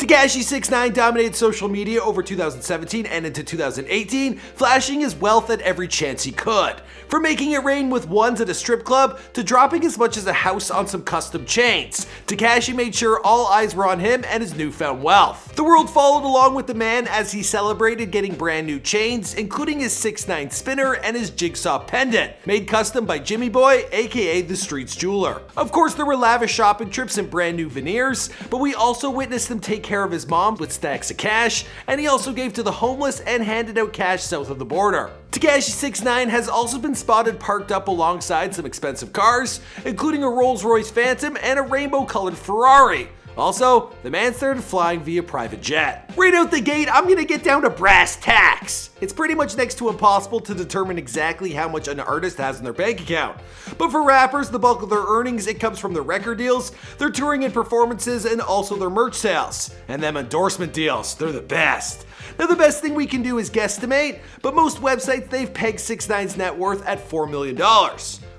Tekashi 6ix9ine dominated social media over 2017 and into 2018, flashing his wealth at every chance he could. From making it rain with ones at a strip club to dropping as much as a house on some custom chains, Tekashi made sure all eyes were on him and his newfound wealth. The world followed along with the man as he celebrated getting brand new chains, including his 6ix9ine spinner and his jigsaw pendant, made custom by Jimmy Boy, aka the Streets Jeweler. Of course, there were lavish shopping trips and brand new veneers, but we also witnessed him take care of his mom with stacks of cash, and he also gave to the homeless and handed out cash south of the border. Tekashi 6ix9ine has also been spotted parked up alongside some expensive cars, including a Rolls-Royce Phantom and a rainbow-colored Ferrari. Also, the man started flying via private jet. Right out the gate, I'm gonna get down to brass tacks. It's pretty much next to impossible to determine exactly how much an artist has in their bank account. But for rappers, the bulk of their earnings, it comes from their record deals, their touring and performances, and also their merch sales. And them endorsement deals, they're the best. Now the best thing we can do is guesstimate, but most websites they've pegged 6ix9ine's net worth at $4 million.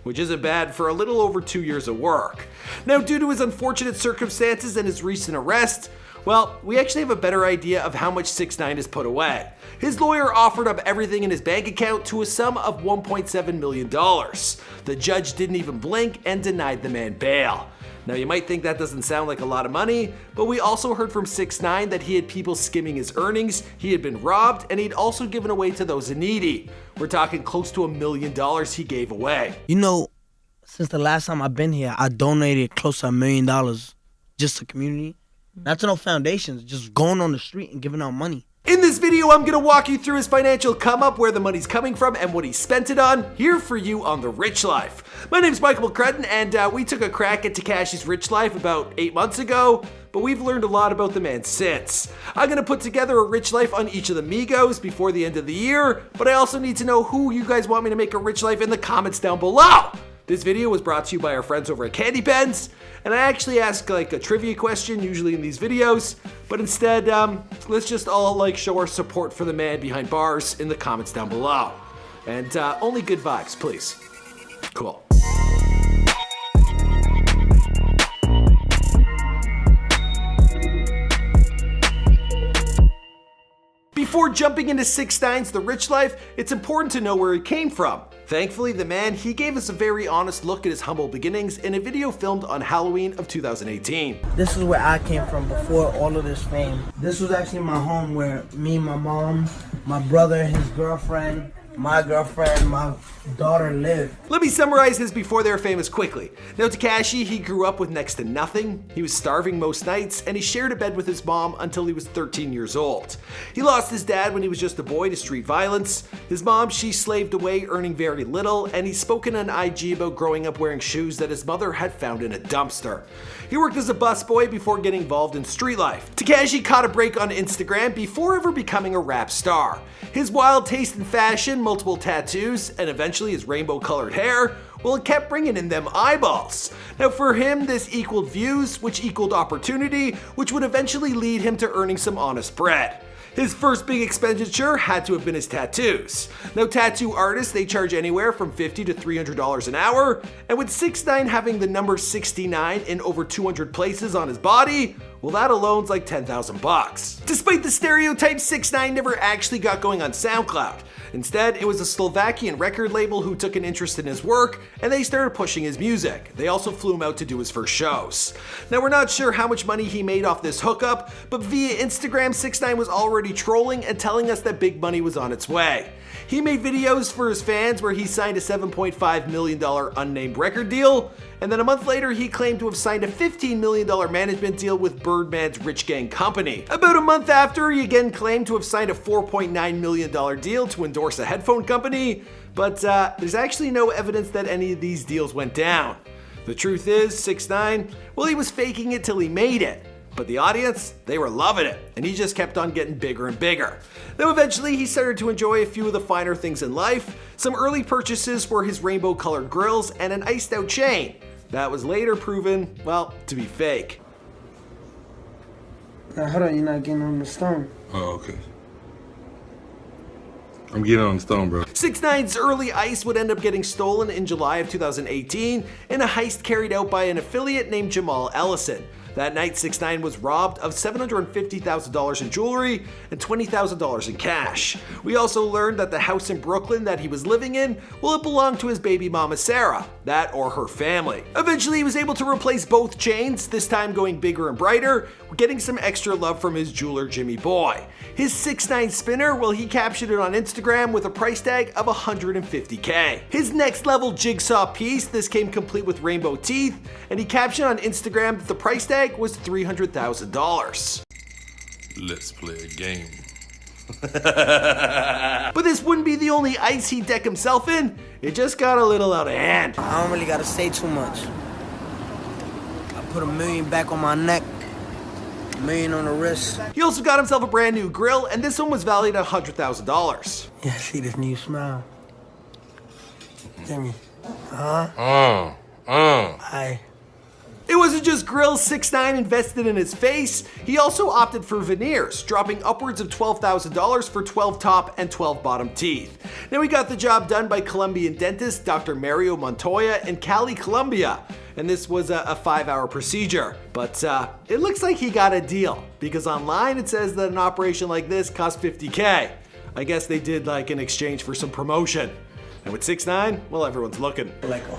Which isn't bad for a little over 2 years of work. Now, due to his unfortunate circumstances and his recent arrest, well, we actually have a better idea of how much 6ix9ine has put away. His lawyer offered up everything in his bank account to a sum of $1.7 million. The judge didn't even blink and denied the man bail. Now you might think that doesn't sound like a lot of money, but we also heard from 6ix9ine that he had people skimming his earnings, he had been robbed, and he'd also given away to those in needy. We're talking close to $1 million he gave away. You know, since the last time I've been here, I donated close to $1 million just to community. Not to no foundations, just going on the street and giving out money. In this video, I'm gonna walk you through his financial come up, where the money's coming from, and what he spent it on, here for you on The Rich Life. My name's Michael McCrudden, and we took a crack at Tekashi's rich life about 8 months ago, but we've learned a lot about the man since. I'm gonna put together a rich life on each of the Migos before the end of the year, but I also need to know who you guys want me to make a rich life in the comments down below. This video was brought to you by our friends over at Candy Pens, and I actually ask like a trivia question usually in these videos, but instead, let's just all show our support for the man behind bars in the comments down below. And only good vibes, please. Cool. Before jumping into 6ix9ine's The Rich Life, it's important to know where he came from. Thankfully, the man, he gave us a very honest look at his humble beginnings in a video filmed on Halloween of 2018. This is where I came from before all of this fame. This was actually my home where me, my mom, my brother, his girlfriend, my girlfriend, my daughter lived. Let me summarize his before they were famous quickly. Now Tekashi, he grew up with next to nothing. He was starving most nights, and he shared a bed with his mom until he was 13 years old. He lost his dad when he was just a boy to street violence. His mom, she slaved away, earning very little, and he's spoken on IG about growing up wearing shoes that his mother had found in a dumpster. He worked as a busboy before getting involved in street life. Tekashi caught a break on Instagram before ever becoming a rap star. His wild taste in fashion, multiple tattoos, and eventually his rainbow-colored hair, well, it kept bringing in them eyeballs. Now for him, this equaled views, which equaled opportunity, which would eventually lead him to earning some honest bread. His first big expenditure had to have been his tattoos. Now tattoo artists, they charge anywhere from $50 to $300 an hour, and with 6ix9ine having the number 69 in over 200 places on his body, well that alone's like 10,000 bucks. Despite the stereotype, 6ix9ine never actually got going on SoundCloud. Instead, it was a Slovakian record label who took an interest in his work, and they started pushing his music. They also flew him out to do his first shows. Now we're not sure how much money he made off this hookup, but via Instagram, 6ix9ine was already trolling and telling us that big money was on its way. He made videos for his fans where he signed a $7.5 million unnamed record deal, and then a month later he claimed to have signed a $15 million management deal with Birdman's Rich Gang Company. About a month after, he again claimed to have signed a $4.9 million deal to endorse a headphone company, but there's actually no evidence that any of these deals went down. The truth is, 6ix9ine, well, he was faking it till he made it. But the audience, they were loving it, and he just kept on getting bigger and bigger. Though eventually he started to enjoy a few of the finer things in life. Some early purchases were his rainbow-colored grills and an iced-out chain. That was later proven, well, to be fake. Now, hold on, you're not getting on the stone. Oh, okay. I'm getting on the stone, bro. 6ix9ine's early ice would end up getting stolen in July of 2018 in a heist carried out by an affiliate named Jamal Ellison. That night, 6ix9ine was robbed of $750,000 in jewelry and $20,000 in cash. We also learned that the house in Brooklyn that he was living in, well, it belonged to his baby mama Sarah, that or her family. Eventually, he was able to replace both chains, this time going bigger and brighter, getting some extra love from his jeweler Jimmy Boy. His 6ix9ine spinner, well, he captured it on Instagram with a price tag of $150K. His next level jigsaw piece, this came complete with rainbow teeth, and he captioned on Instagram that the price tag was $300,000. Let's play a game. But this wouldn't be the only ice he'd deck himself in. It just got a little out of hand. I don't really gotta say too much. I put $1 million back on my neck, $1 million on the wrist. He also got himself a brand new grill, and this one was valued at $100,000. Yeah, see this new smile. Jimmy. Hi. It wasn't just grills 6ix9ine invested in his face, he also opted for veneers, dropping upwards of $12,000 for 12 top and 12 bottom teeth. Now he got the job done by Colombian dentist Dr. Mario Montoya in Cali, Colombia. And this was a 5-hour procedure. But it looks like he got a deal, because online it says that an operation like this cost $50K. I guess they did like in exchange for some promotion. And with 6ix9ine, well, everyone's looking. Like a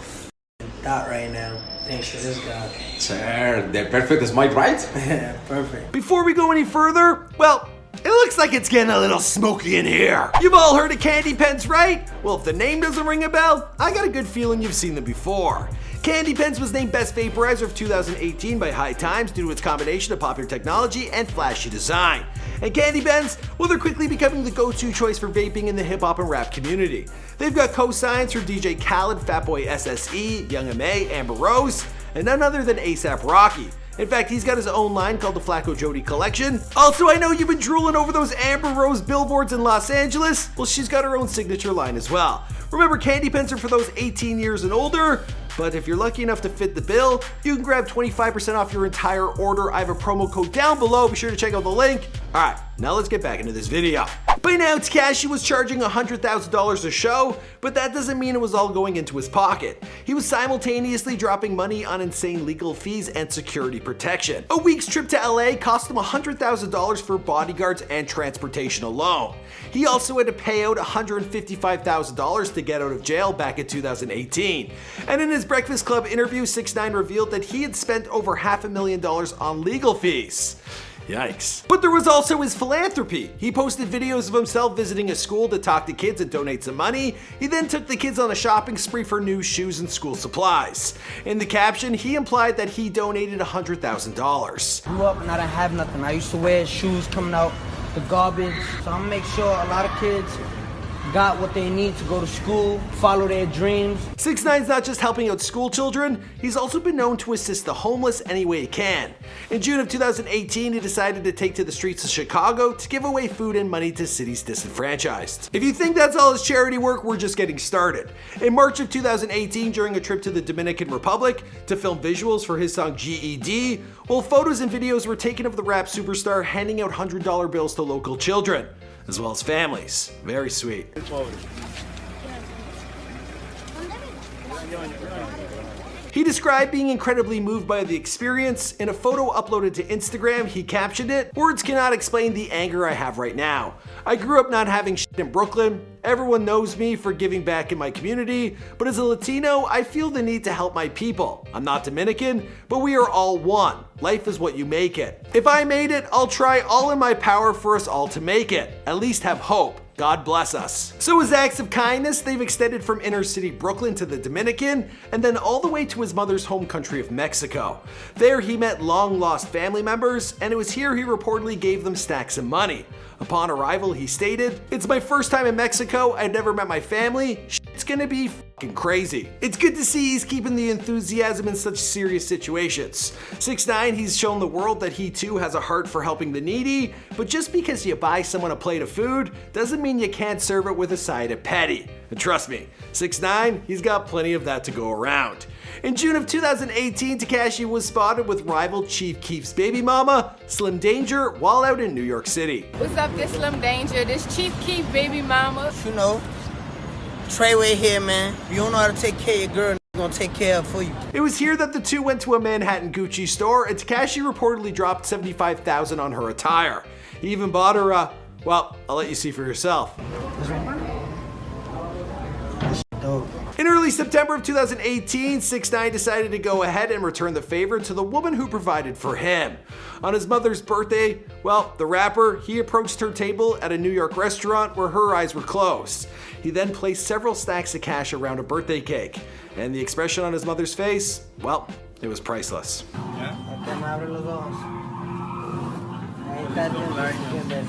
dot right now. Thanks to this guy. Sir, the perfect smile, right? Yeah, perfect. Before we go any further, well, it looks like it's getting a little smoky in here. You've all heard of Candy Pens, right? Well, if the name doesn't ring a bell, I got a good feeling you've seen them before. Candy Pens was named Best Vaporizer of 2018 by High Times due to its combination of popular technology and flashy design. And Candy Pens, well, they're quickly becoming the go-to choice for vaping in the hip-hop and rap community. They've got co-signs from DJ Khaled, Fatboy SSE, Young M.A., Amber Rose, and none other than A$AP Rocky. In fact, he's got his own line called the Flacko Jody Collection. Also, I know you've been drooling over those Amber Rose billboards in Los Angeles. Well, she's got her own signature line as well. Remember, Candy Pens are for those 18 years and older, but if you're lucky enough to fit the bill, you can grab 25% off your entire order. I have a promo code down below. Be sure to check out the link. All right, now let's get back into this video. By now, Tekashi was charging $100,000 a show, but that doesn't mean it was all going into his pocket. He was simultaneously dropping money on insane legal fees and security protection. A week's trip to LA cost him $100,000 for bodyguards and transportation alone. He also had to pay out $155,000 to get out of jail back in 2018. And in his Breakfast Club interview, 6ix9ine revealed that he had spent over $500,000 on legal fees. Yikes. But there was also his philanthropy. He posted videos of himself visiting a school to talk to kids and donate some money. He then took the kids on a shopping spree for new shoes and school supplies. In the caption, he implied that he donated $100,000. Grew up and I didn't have nothing. I used to wear shoes coming out the garbage. So I'm gonna make sure a lot of kids got what they need to go to school, follow their dreams. 6ix9ine's not just helping out school children, he's also been known to assist the homeless any way he can. In June of 2018, he decided to take to the streets of Chicago to give away food and money to cities disenfranchised. If you think that's all his charity work, we're just getting started. In March of 2018, during a trip to the Dominican Republic to film visuals for his song GED, well, photos and videos were taken of the rap superstar handing out $100 bills to local children, as well as families. Very sweet. He described being incredibly moved by the experience. In a photo uploaded to Instagram, he captioned it, "Words cannot explain the anger I have right now. I grew up not having shit in Brooklyn. Everyone knows me for giving back in my community, but as a Latino, I feel the need to help my people. I'm not Dominican, but we are all one. Life is what you make it. If I made it, I'll try all in my power for us all to make it. At least have hope. God bless us." So his acts of kindness, they've extended from inner city Brooklyn to the Dominican, and then all the way to his mother's home country of Mexico. There he met long lost family members, and it was here he reportedly gave them stacks of money. Upon arrival, he stated, "It's my first time in Mexico. I'd never met my family. It's gonna be fucking crazy." It's good to see he's keeping the enthusiasm in such serious situations. 6ix9ine, he's shown the world that he too has a heart for helping the needy, but just because you buy someone a plate of food doesn't mean you can't serve it with a side of petty. And trust me, 6ix9ine, he's got plenty of that to go around. In June of 2018, Tekashi was spotted with rival Chief Keef's baby mama, Slim Danger, while out in New York City. What's up, this Slim Danger, this Chief Keef baby mama. You know, Treyway here, man. You don't know how to take care of your girl. gonna take care of for you. It was here that the two went to a Manhattan Gucci store, and Tekashi reportedly dropped $75,000 on her attire. He even bought her a, well, I'll let you see for yourself. That's dope. In early September of 2018, 6ix9ine decided to go ahead and return the favor to the woman who provided for him. On his mother's birthday, well, the rapper, he approached her table at a New York restaurant where her eyes were closed. He then placed several stacks of cash around a birthday cake, and the expression on his mother's face, well, it was priceless. Este me abre los ojos. Ahí está bien.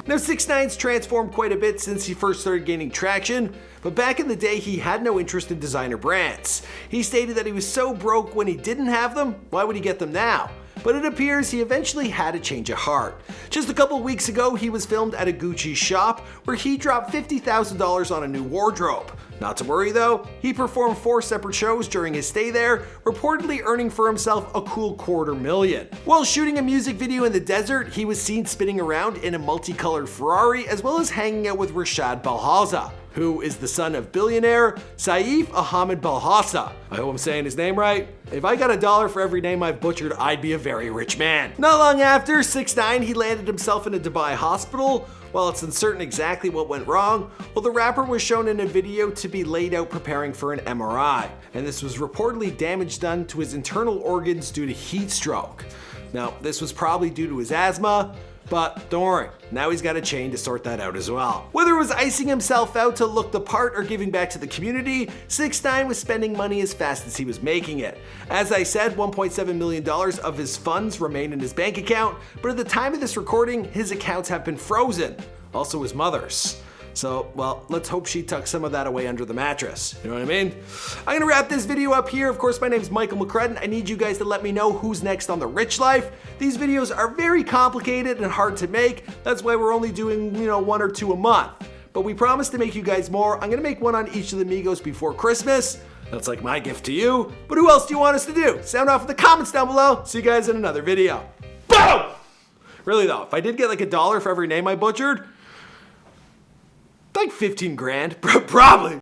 Now 6ix9ine's transformed quite a bit since he first started gaining traction, but back in the day he had no interest in designer brands. He stated that he was so broke when he didn't have them, why would he get them now? But it appears he eventually had a change of heart. Just a couple weeks ago, he was filmed at a Gucci shop where he dropped $50,000 on a new wardrobe. Not to worry though, he performed 4 separate shows during his stay there, reportedly earning for himself a cool $250,000. While shooting a music video in the desert, he was seen spinning around in a multicolored Ferrari as well as hanging out with Rashad Balhazza, who is the son of billionaire Saif Ahmed Balhassa. I hope I'm saying his name right. If I got $1 for every name I've butchered, I'd be a very rich man. Not long after 6ix9ine, he landed himself in a Dubai hospital. While it's uncertain exactly what went wrong, well, the rapper was shown in a video to be laid out preparing for an MRI, and this was reportedly damage done to his internal organs due to heat stroke. Now, this was probably due to his asthma, but don't worry, now he's got a chain to sort that out as well. Whether it was icing himself out to look the part or giving back to the community, 6ix9ine was spending money as fast as he was making it. As I said, $1.7 million of his funds remain in his bank account, but at the time of this recording, his accounts have been frozen. Also his mother's. So, well, let's hope she tucked some of that away under the mattress. You know what I mean? I'm gonna wrap this video up here. Of course, my name's Michael McCrudden. I need you guys to let me know who's next on The Rich Life. These videos are very complicated and hard to make. That's why we're only doing, 1 or 2 a month. But we promise to make you guys more. I'm gonna make one on each of the Migos before Christmas. That's like my gift to you. But who else do you want us to do? Sound off in the comments down below. See you guys in another video. Boom! Really though, if I did get like $1 for every name I butchered, like 15 grand, probably.